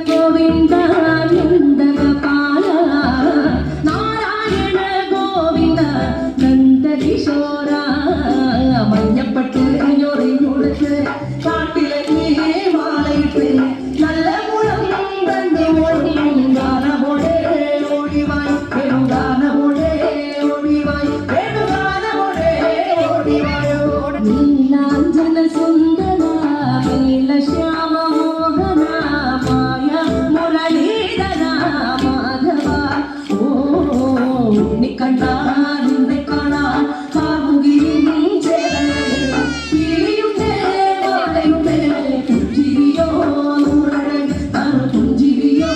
ഗോവിന്ദ നന്ദഗോപാല നാരായണ ഗോവിന്ദ നന്ദകിശോര മഞ്ഞപ്പട്ട് ഞൊറിഞ്ഞുടുത്ത് കാട്ടിലെ മാലയിട്ട് നല്ല മുളം കണ്ടു ഗാനമോടെ ഓടിവായി ഗാനമോടെ ഓടിവായി ഗാനമോടെ ഓടിവായോ നീലാഞ്ജന സുന്ദര നീലശ്യാമ മോഹന മായ മുരളീധര മാധവ ഓ നിക്കണ്ട നിന്നെ കാണാൻ കാമുകിയും ചേരനേ പീലിയുണ്ടേ വാടയുണ്ടേ പുഞ്ചിരിയോ നൂറൻ അറു പുഞ്ചിരിയോ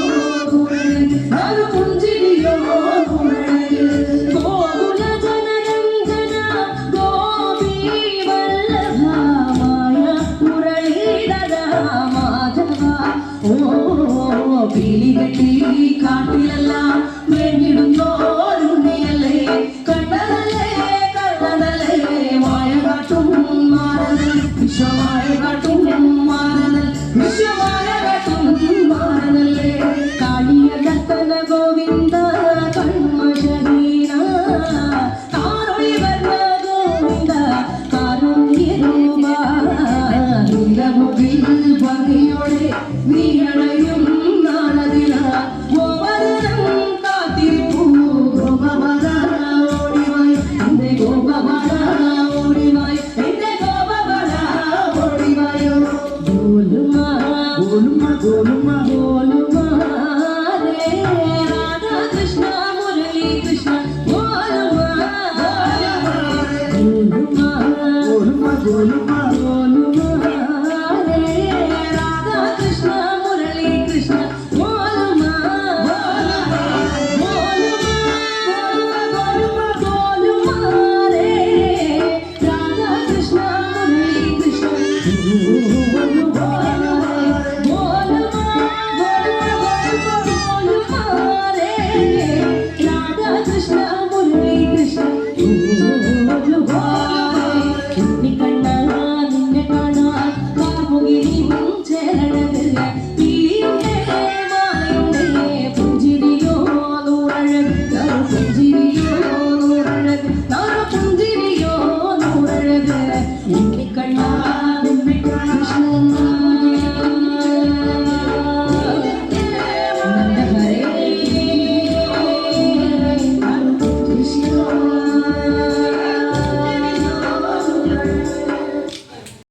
നൂറൻ അറു പുഞ്ചിരിയോ നൂറൻ ഗോകുല ജനരഞ്ജന ഗോപി വല്ലഭ മായ മുരളീധര മാധവ ഓ പീലികെട്ടി കാട്ടിലെല്ലാം വേണ്ടിടുന്നോരുണ്ണിയല്ലേ കണ്ണനല്ലേ കള്ളനല്ലേ മായ കാട്ടും മാറനൽ വിശ്വമായ കാട്ടും മാറനൽ വിശ്വമായ കാട്ടും മാറനല്ലേ കാളിയ കത്തന ഗോവിന്ദ കൺമശഹീന കാറൊളി വർണ്ണ ഗോവിന്ദ കാരുണ്യരൂപ നീലമുഖിൽ ഭംഗിയോടെ നീ അണയും നാളതില ഗോവർദ്ധനം കാത്തിരിപ്പൂ ഗോപവര ഓടിവായി എന്റെ ഗോപവര ഓടിവായി എന്റെ ഗോപവര ഓടിവായോ ഗോലുമാ ഗോലുമാ ഗോലുമാ ഗോലുമാ രേ